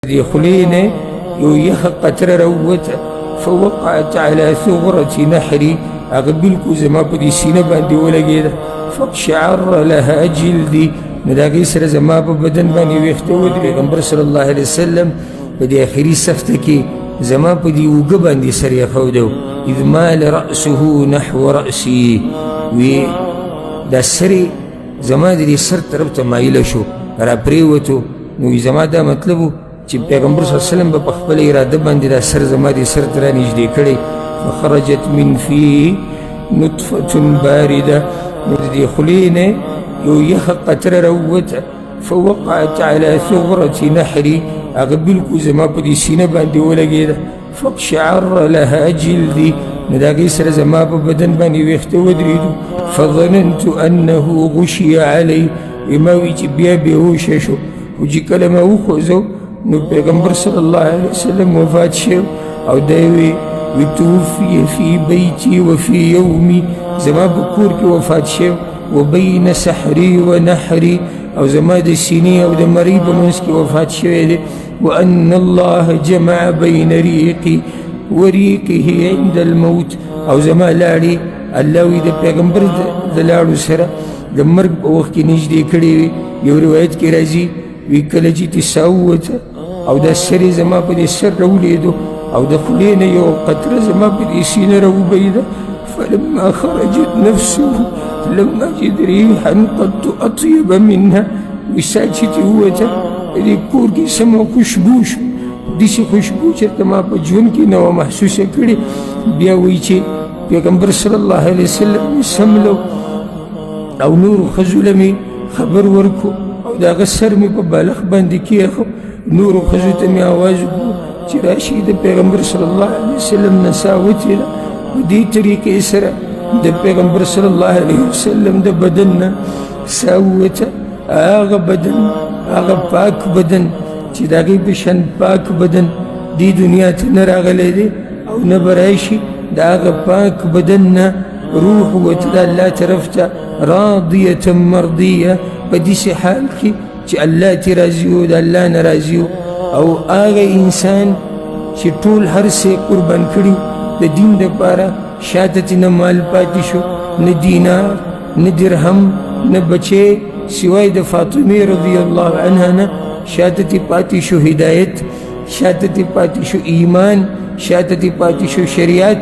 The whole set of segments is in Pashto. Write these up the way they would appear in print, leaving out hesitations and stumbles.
ذي خلين يويخ قطر روت فوقعت على ثغرة نحري أقبلك زما بدي سينة باندي ولا جيدا فاقشعر لها جلدي نداقي سر زما بدن باني ويختود لغنبر صلى الله عليه وسلم بدي آخري سفتكي زما بدي وقبان دي سر يخودو إذ مال رأسه نحو رأسي وي دا سري زما دي سر طرف تمايل شو را پریوتو نو زما دا مطلبو چې پیغمبر صلی الله علیه وسلم په خپل اراده باندې دا سر زما دي سر تر نږدې کړی فخرجت من فيه نطفة باردة نو دې خولې نه یو یخ قطره راووته فوقعت على ثغرة نحري هغه بلکو زما په دې سینه باندې ولګېده فاقشعر لها جلدي نو د هغې سره زما په بدن باندې ویښته ودرېدو فظننت انه غشي علی ما وی چې بیا بېهوشه شو خو چې کله ما وخوځو نو پیغمبر صلی الله علیه وسلم وفات شو او دی وی توفي في بيتي وفي يومي زما په کور کې وفات شو وبين سحري ونحري او زما د سینې او د مرۍ په منځ کې وفات شوی دی وان الله جمع بين ريقي وريقه عند الموت او زما لاړې الله وی د پیغمبر د لاړو سره د مرګ په وخت کې نږدې کړې وي یو روایت کې راځي وی کله چې تساوته او دا سر زما په دې سر راولېدو او د خولې نه یو قطره زما په دې سینه راوبهېده فلما خرجت نفسه لم أجد ريحا قد أطيب منها وی سا چې ووته په دې کور کې سمه خوشبو شو داسې خوشبو چېرته ما په ژوند کې نه وه محسوسه کړې بیا وایي چې پیغمبر صلی الله علیه وسلم سملو او نور ښځو له مې خبر ورکو او د هغه سر مې په بالښت باندې کېښو نورو ښځو ته مې اواز وکړو چې راشي د پیغمبر صلی الله علیه وسلم نه ساه وتېله په دې طریقې سره د پیغمبر صلی الله علیه وسلم د بدن نه ساه ووته هغه بدن هغه پاک بدن چې د هغې په شان پاک بدن دې دنیا ته نه راغلی دی او نه به راشي د هغه پاک بدن نه روح وته د الله طرف ته راضیة مرضیه په داسې حال کې چې الله ترې راضي و د الله نه راضي و او هغه انسان چې ټول هر څه قربان کړي د دین دپاره شاته ترې نه مال پاتې شو نه دینار نه درهم نه بچی سوای د فاطمې رضی الله عنها نه شاته ترې پاتې شو هدایت شاته ترې پاتې شو ایمان شاته ترې پاتې شو شریعت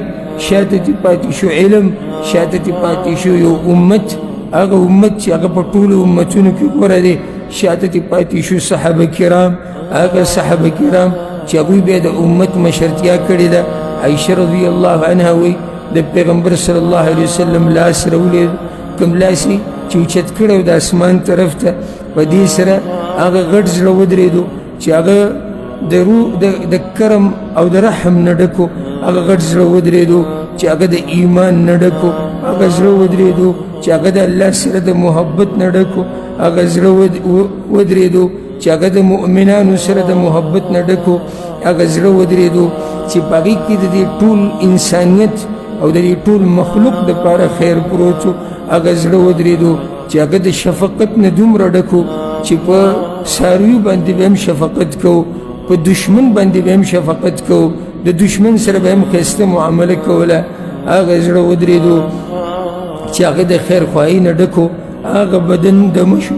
شاته ترې پاتې شو علم شاته ترې پاتې شو یو امت هغه امت چې هغه په ټولو امتونو کې غوره دی شاته ترې پاتې شو صحابه کرام هغه صحابه کرام چې هغوی بیا د امت مشرتیا کړې ده عایشه رضی الله عنها وایي د پیغمبر صلی الله علیه وسلم لاس راولید کوم لاس یې چې اوچت کړی و د اسمان طرف ته په دې سره هغه غټ زړه ودرېدو چې هغه د کرم او د رحم نه ډکو هغه غټ زړه ودرېدو چې هغه د ایمان نه ډکو هغه زړه ودرېدو چې هغه د الله سره د محبت نه ډکو هغه زړه ودرېدو چې هغه د مؤمنانو سره د محبت نه ډکو هغه زړه ودرېدو چې په هغې کې د دې ټول انسانیت او د دې ټول مخلوق دپاره خیر پروت و هغه زړه ودرېدو چې هغه د شفقت نه دومره ډکو چې په څارویو باندې به هم شفقت کوو په دشمن باندې به هم شفقت کوو د دشمن سره به هم ښایسته معامله کوله هغه زړه ودرېدو چې هغه د خیر خواهي نه ډکو هغه بدن دمه شو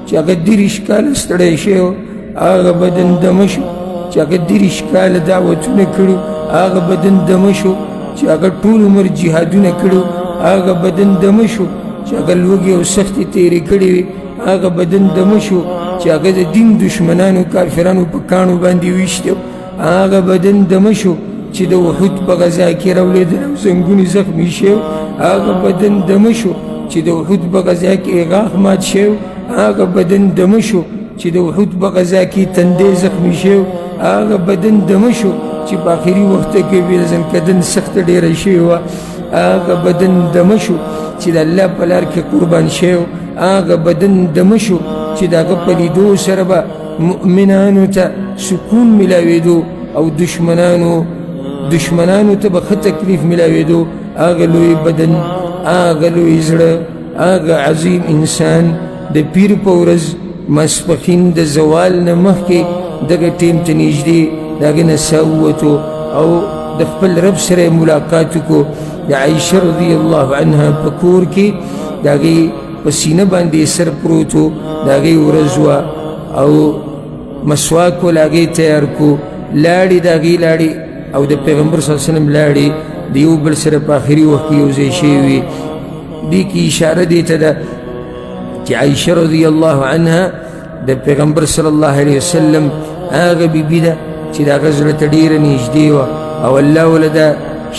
چې هغه 30 کاله ستړی شوی و هغه بدن دمه شو چې هغه 30 کاله دعوتونه کړي هغه بدن دمه شو چې هغه ټول عمر جهادونه کړي هغه بدن دمه شو چې هغه لوږې او سختې تېرې کړې وي هغه بدن دمه شو چې هغه د دین دشمنانو کافرانو په کاڼو باندې ویشتی هغه بدن دمه شو چې د احد په غزا کې راولېدل او زنګونې زخمي شوی هغه بدن دمه شو چې د احد په غزا کې غاښ مات شوی هغه بدن دمه شو چې د احد په غزا کې تندی زخمي شوی هغه بدن دمه شو چې په آخري وخت کې بې ځنکدن سخته ډېره شوې وه هغه بدن دمه شو چې د الله په لار کې قربان شوی هغه بدن دمه شو چې د هغه په لیدو سره به مؤمنانو ته سکون میلاوېدو او دشمنانو ته به ښه تکلیف میلاوېدو هغه لوی بدن هغه لوی زړه هغه عظیم انسان د پیر په ورځ ماسپښین د زوال نه مخکې دغه ټیم ته نږدې د هغې نه ساووتو او د خپل رب سره یې ملاقات وکړو. د عایشه رضی الله عنها په کور کې د هغې په سینه باندې سر پروت و، د هغې ورځ وه او مسواک ول هغې تیار کړو. لاړې د هغې لاړې او د پیغمبر صلی الله علیه وسلم لاړې د یو بل سره په آخري وخت کې یو ځای شوې وې. دې کې اشاره دې ته ده چې عایشه رضی الله عنها د پیغمبر صلی الله علیه وسلم هغه بیبي ده چې د هغه زړه ته ډېره نږدې وه او الله وله دا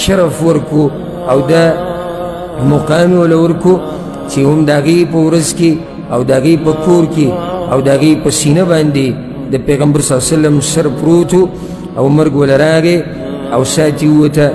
شرف ورکو او دا مقام وله ورکو چې هم د هغې په ورځ کې او د هغې په کور کې او د هغې په سینه باندې د پیغمبر صلی الله علیه وسلم سر پروت او مرګ وله راغی او ساتي وته